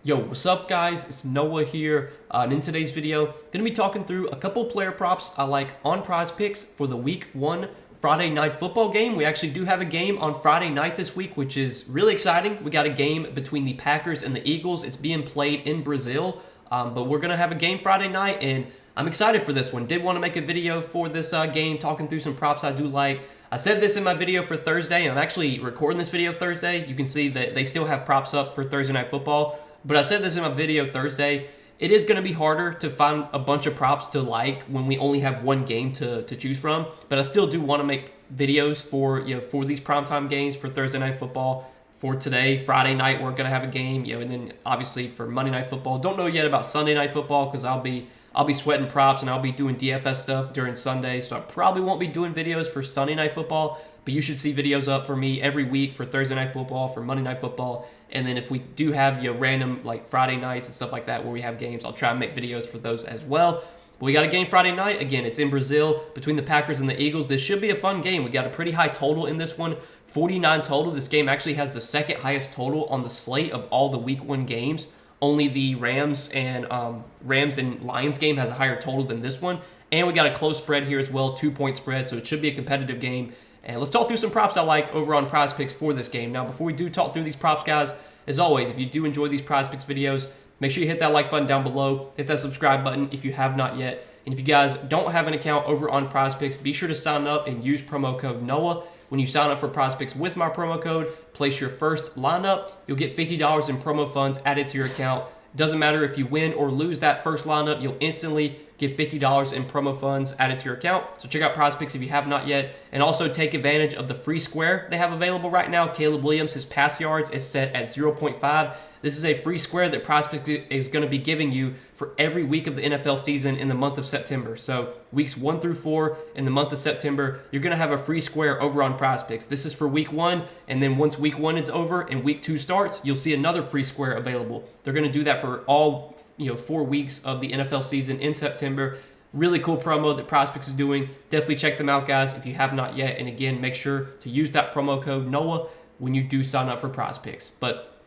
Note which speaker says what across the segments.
Speaker 1: Yo, what's up guys? It's Noah here, and in today's video, going to be talking through a couple player props I like on Prizepicks for the Week 1 Friday Night Football game. We actually do have a game on Friday night this week, which is really exciting. We got a game between the Packers and the Eagles. It's being played in Brazil, but we're going to have a game Friday night, and I'm excited for this one. Did want to make a video for this game, talking through some props I do like. I said this in my video for Thursday, and I'm actually recording this video Thursday. You can see that they still have props up for Thursday Night Football. But I said this in my video Thursday, it is going to be harder to find a bunch of props to like when we only have one game to choose from. But I still do want to make videos for these primetime games for Thursday Night Football. For today, Friday night, we're going to have a game, and then obviously for Monday Night Football. Don't know yet about Sunday Night Football because I'll be sweating props and I'll be doing DFS stuff during Sunday. So I probably won't be doing videos for Sunday Night Football. But you should see videos up for me every week for Thursday Night Football, for Monday Night Football. And then if we do have random like Friday nights and stuff like that where we have games, I'll try and make videos for those as well. But we got a game Friday night. Again, it's in Brazil between the Packers and the Eagles. This should be a fun game. We got a pretty high total in this one, 49 total. This game actually has the second highest total on the slate of all the Week 1 games. Only the Rams and Lions game has a higher total than this one. And we got a close spread here as well, 2-point spread, so it should be a competitive game. And let's talk through some props I like over on Prizepicks for this game. Now, before we do talk through these props, guys, as always, if you do enjoy these Prizepicks videos, make sure you hit that like button down below, hit that subscribe button if you have not yet. And if you guys don't have an account over on Prizepicks, be sure to sign up and use promo code NOAH. When you sign up for Prizepicks with my promo code, place your first lineup, you'll get $50 in promo funds added to your account. Doesn't matter if you win or lose that first lineup, you'll instantly get $50 in promo funds added to your account. So check out Prizepicks if you have not yet. And also take advantage of the free square they have available right now. Caleb Williams, his pass yards is set at 0.5. This is a free square that Prizepicks is going to be giving you for every week of the NFL season in the month of September. So weeks 1 through 4 in the month of September, you're going to have a free square over on Prizepicks. This is for week 1, and then once week 1 is over and week 2 starts, you'll see another free square available. They're going to do that for all 4 weeks of the NFL season in September. Really cool promo that Prizepicks is doing. Definitely check them out, guys, if you have not yet. And again, make sure to use that promo code NOAH when you do sign up for Prizepicks. But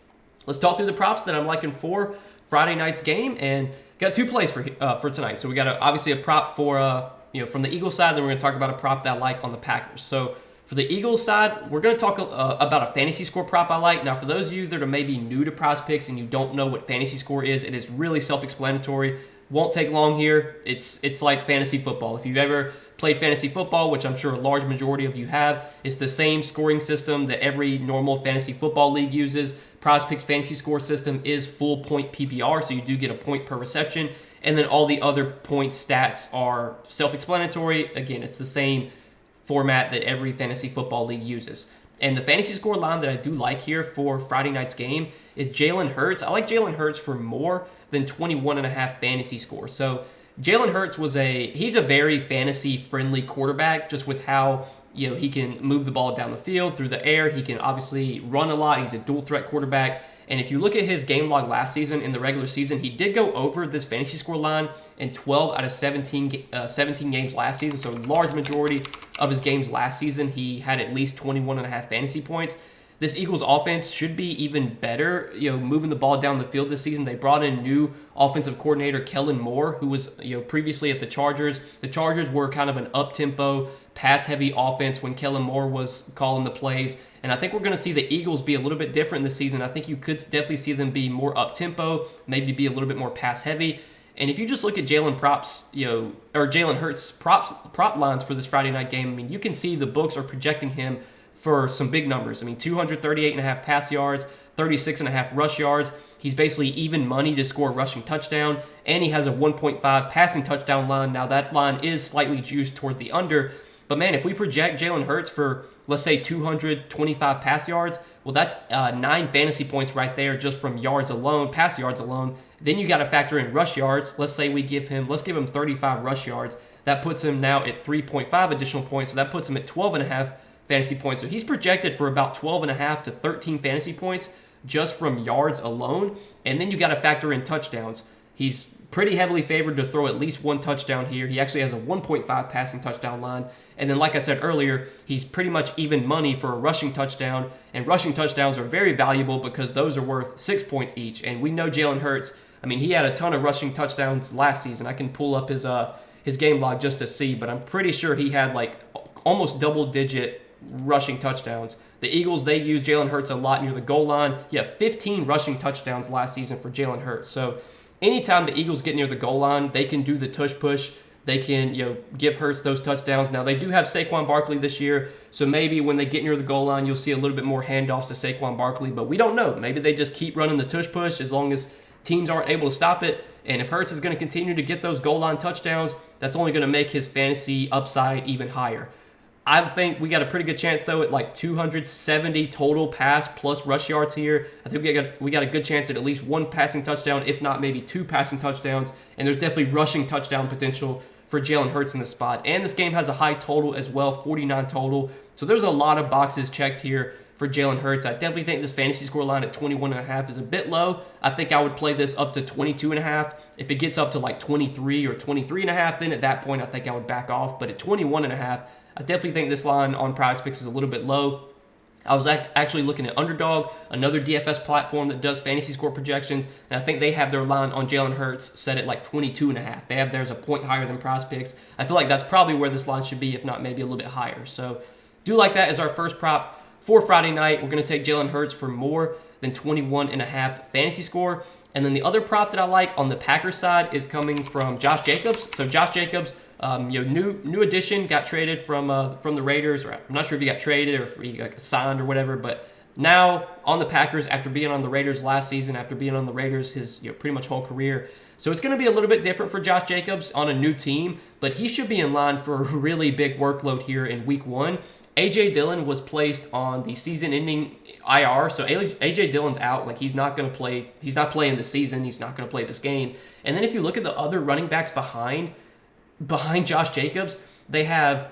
Speaker 1: let's talk through the props that I'm liking for Friday night's game, and got 2 plays for tonight. So we got obviously a prop for from the Eagles side. Then we're going to talk about a prop that I like on the Packers. So for the Eagles side, we're going to talk about a fantasy score prop I like. Now, for those of you that are maybe new to Prizepicks and you don't know what fantasy score is, it is really self-explanatory. Won't take long here. It's like fantasy football. If you've ever played fantasy football, which I'm sure a large majority of you have, it's the same scoring system that every normal fantasy football league uses. Prizepicks fantasy score system is full point PPR, so you do get a point per reception, and then all the other point stats are self-explanatory. Again, it's the same format that every fantasy football league uses. And the fantasy score line that I do like here for Friday night's game is Jalen Hurts. I like Jalen Hurts for more than 21.5 fantasy score. So Jalen Hurts he's a very fantasy-friendly quarterback, just with how he can move the ball down the field, through the air. He can obviously run a lot. He's a dual-threat quarterback. And if you look at his game log last season, in the regular season, he did go over this fantasy score line in 12 out of 17 games last season. So large majority of his games last season, he had at least 21.5 fantasy points. This Eagles offense should be even better, moving the ball down the field this season. They brought in new offensive coordinator Kellen Moore, who was previously at the Chargers. The Chargers were kind of an up-tempo, pass-heavy offense when Kellen Moore was calling the plays. And I think we're going to see the Eagles be a little bit different this season. I think you could definitely see them be more up-tempo, maybe be a little bit more pass-heavy. And if you just look at Jalen Hurts prop lines for this Friday night game, I mean, you can see the books are projecting him for some big numbers. I mean, 238.5 pass yards, 36.5 rush yards. He's basically even money to score a rushing touchdown, and he has a 1.5 passing touchdown line. Now, that line is slightly juiced towards the under, but man, if we project Jalen Hurts for, let's say, 225 pass yards, well, that's 9 fantasy points right there just from yards alone, pass yards alone. Then you got to factor in rush yards. Let's say let's give him 35 rush yards. That puts him now at 3.5 additional points, so that puts him at 12.5 fantasy points. So he's projected for about 12.5 to 13 fantasy points just from yards alone. And then you got to factor in touchdowns. He's pretty heavily favored to throw at least one touchdown here. He actually has a 1.5 passing touchdown line. And then, like I said earlier, he's pretty much even money for a rushing touchdown. And rushing touchdowns are very valuable because those are worth 6 points each. And we know Jalen Hurts, I mean, he had a ton of rushing touchdowns last season. I can pull up his game log just to see, but I'm pretty sure he had like almost double-digit rushing touchdowns. The Eagles, they use Jalen Hurts a lot near the goal line. Yeah, 15 rushing touchdowns last season for Jalen Hurts. So anytime the Eagles get near the goal line, they can do the tush push. They can, give Hurts those touchdowns. Now, they do have Saquon Barkley this year, so maybe when they get near the goal line, you'll see a little bit more handoffs to Saquon Barkley, but we don't know. Maybe they just keep running the tush push as long as teams aren't able to stop it. And if Hurts is going to continue to get those goal line touchdowns, that's only going to make his fantasy upside even higher. I think we got a pretty good chance, though, at like 270 total pass plus rush yards here. I think we got a good chance at least one passing touchdown, if not maybe two passing touchdowns. And there's definitely rushing touchdown potential for Jalen Hurts in this spot. And this game has a high total as well, 49 total. So there's a lot of boxes checked here for Jalen Hurts. I definitely think this fantasy score line at 21.5 is a bit low. I think I would play this up to 22.5. If it gets up to like 23 or 23.5, then at that point I think I would back off. But at 21.5, I definitely think this line on Prizepicks is a little bit low. I was actually looking at Underdog, another DFS platform that does fantasy score projections, and I think they have their line on Jalen Hurts set at like 22.5. They have theirs a point higher than Prizepicks. I feel like that's probably where this line should be, if not maybe a little bit higher. So do like that as our first prop for Friday night. We're going to take Jalen Hurts for more than 21.5 fantasy score. And then the other prop that I like on the Packers side is coming from Josh Jacobs. So Josh Jacobs, new addition, got traded from the Raiders. Or I'm not sure if he got traded or if he got signed or whatever, but now on the Packers after being on the Raiders last season, after being on the Raiders his pretty much whole career. So it's going to be a little bit different for Josh Jacobs on a new team, but he should be in line for a really big workload here in Week 1. A.J. Dillon was placed on the season-ending IR, so A.J. Dillon's out. Like, he's not going to play. He's not playing this season. He's not going to play this game. And then if you look at the other running backs behind Josh Jacobs, they have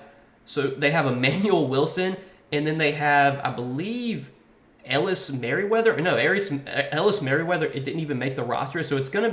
Speaker 1: Emmanuel Wilson, and then they have, I believe, Ellis Merriweather. No, Ellis Merriweather. It didn't even make the roster. So it's gonna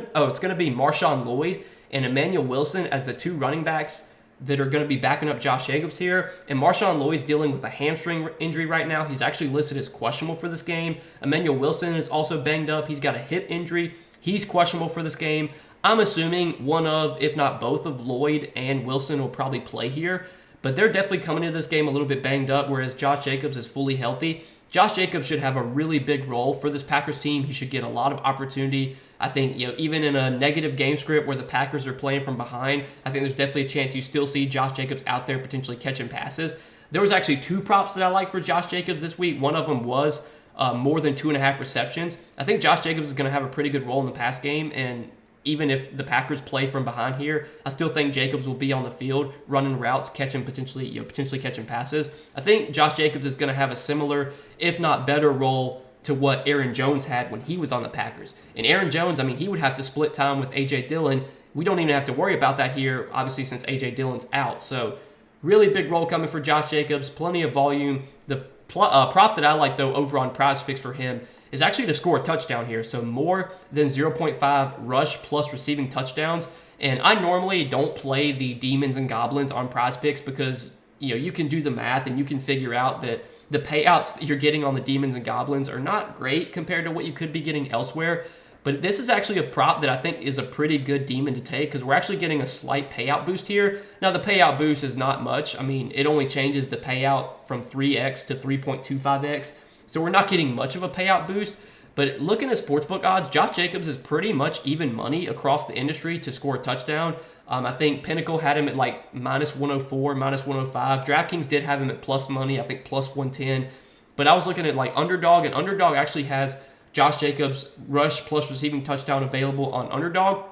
Speaker 1: be Marshawn Lloyd and Emmanuel Wilson as the two running backs that are going to be backing up Josh Jacobs here. And Marshawn Lloyd's dealing with a hamstring injury right now. He's actually listed as questionable for this game. Emmanuel Wilson is also banged up. He's got a hip injury. He's questionable for this game. I'm assuming one of, if not both of Lloyd and Wilson will probably play here. But they're definitely coming into this game a little bit banged up, whereas Josh Jacobs is fully healthy. Josh Jacobs should have a really big role for this Packers team. He should get a lot of opportunity. I think, even in a negative game script where the Packers are playing from behind, I think there's definitely a chance you still see Josh Jacobs out there potentially catching passes. There was actually two props that I like for Josh Jacobs this week. One of them was more than 2.5 receptions. I think Josh Jacobs is going to have a pretty good role in the pass game, and even if the Packers play from behind here, I still think Jacobs will be on the field running routes, potentially catching passes. I think Josh Jacobs is going to have a similar, if not better, role to what Aaron Jones had when he was on the Packers. And Aaron Jones, he would have to split time with A.J. Dillon. We don't even have to worry about that here, obviously, since A.J. Dillon's out. So really big role coming for Josh Jacobs, plenty of volume. The prop that I like, though, over on Prizepicks for him is actually to score a touchdown here. So more than 0.5 rush plus receiving touchdowns. And I normally don't play the Demons and Goblins on Prizepicks because, you can do the math and you can figure out that the payouts that you're getting on the Demons and Goblins are not great compared to what you could be getting elsewhere. But this is actually a prop that I think is a pretty good demon to take because we're actually getting a slight payout boost here. Now, the payout boost is not much. It only changes the payout from 3x to 3.25x. So we're not getting much of a payout boost. But looking at sportsbook odds, Josh Jacobs is pretty much even money across the industry to score a touchdown. I think Pinnacle had him at like minus 104, minus 105. DraftKings did have him at plus money, I think plus 110. But I was looking at like Underdog, and Underdog actually has Josh Jacobs rush plus receiving touchdown available on Underdog.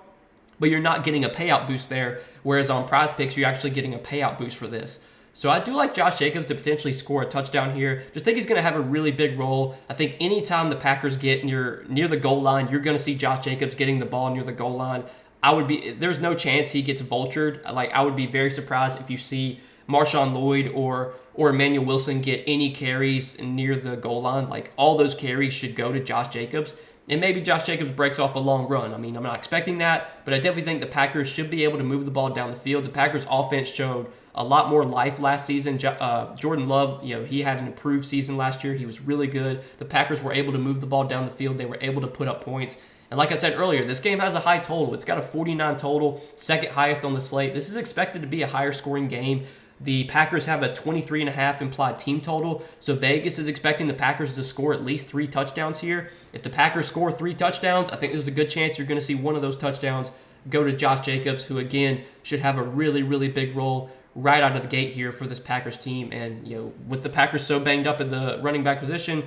Speaker 1: But you're not getting a payout boost there, whereas on Prizepicks, you're actually getting a payout boost for this. So I do like Josh Jacobs to potentially score a touchdown here. Just think he's going to have a really big role. I think anytime the Packers get near the goal line, you're going to see Josh Jacobs getting the ball near the goal line. There's no chance he gets vultured. I would be very surprised if you see Marshawn Lloyd or Emmanuel Wilson get any carries near the goal line. Like, all those carries should go to Josh Jacobs. and maybe Josh Jacobs breaks off a long run. I mean, I'm not expecting that, but I definitely think the Packers should be able to move the ball down the field. The Packers offense showed a lot more life last season. Jordan Love, he had an improved season last year. He was really good. The Packers were able to move the ball down the field. They were able to put up points. And like I said earlier, this game has a high total. It's got a 49 total, second highest on the slate. This is expected to be a higher scoring game. The Packers have a 23.5 implied team total, so Vegas is expecting the Packers to score at least 3 touchdowns here. If the Packers score 3 touchdowns, I think there's a good chance you're going to see one of those touchdowns go to Josh Jacobs, who again should have a really, really big role right out of the gate here for this Packers team. And with the Packers so banged up in the running back position,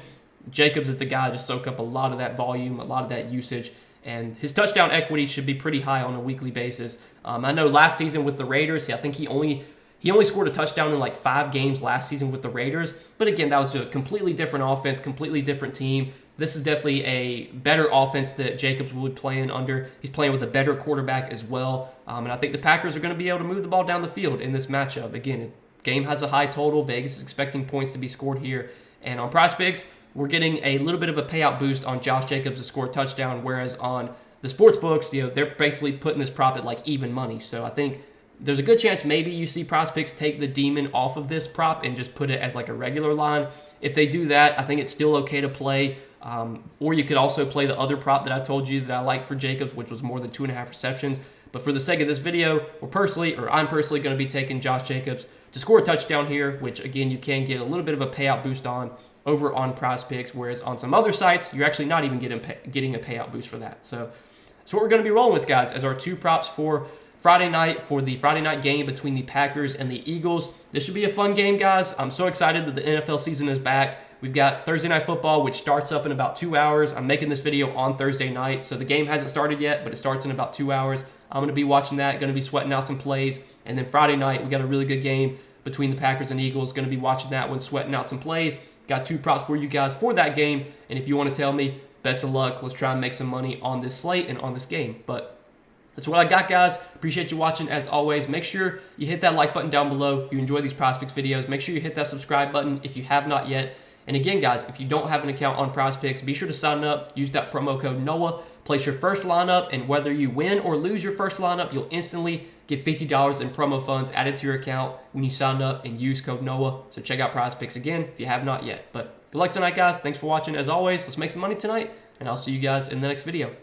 Speaker 1: Jacobs is the guy to soak up a lot of that volume, a lot of that usage, and his touchdown equity should be pretty high on a weekly basis. I know last season with the Raiders, I think he only scored a touchdown in like 5 games last season with the Raiders. But again, that was a completely different offense, completely different team. This is definitely a better offense that Jacobs will be playing under. He's playing with a better quarterback as well. And I think the Packers are going to be able to move the ball down the field in this matchup. Again, the game has a high total. Vegas is expecting points to be scored here. And on Prizepicks, we're getting a little bit of a payout boost on Josh Jacobs to score a touchdown, whereas on the sports books, they're basically putting this prop at like even money. So I think there's a good chance maybe you see Prizepicks take the demon off of this prop and just put it as like a regular line. If they do that, I think it's still okay to play. Or you could also play the other prop that I told you that I like for Jacobs, which was more than 2.5 receptions. But for the sake of this video, I'm personally going to be taking Josh Jacobs to score a touchdown here, which again, you can get a little bit of a payout boost on over on Prizepicks, whereas on some other sites, you're actually not even getting a payout boost for that. So that's what we're going to be rolling with, guys, as our 2 props for Friday night, for the Friday night game between the Packers and the Eagles. This should be a fun game, guys. I'm so excited that the NFL season is back. We've got Thursday Night Football, which starts up in about 2 hours. I'm making this video on Thursday night, so the game hasn't started yet, but it starts in about 2 hours. I'm going to be watching that, going to be sweating out some plays. And then Friday night, we got a really good game between the Packers and Eagles. Going to be watching that one, sweating out some plays. Got 2 props for you guys for that game. And if you want to tell me, best of luck. Let's try and make some money on this slate and on this game. But that's what I got, guys. Appreciate you watching as always. Make sure you hit that like button down below if you enjoy these Prizepicks videos. Make sure you hit that subscribe button if you have not yet. And again, guys, if you don't have an account on Prizepicks, be sure to sign up. Use that promo code NOAH. Place your first lineup, and whether you win or lose your first lineup, you'll instantly get $50 in promo funds added to your account when you sign up and use code NOAH. So check out Prizepicks again if you have not yet. But good luck tonight, guys. Thanks for watching as always. Let's make some money tonight, and I'll see you guys in the next video.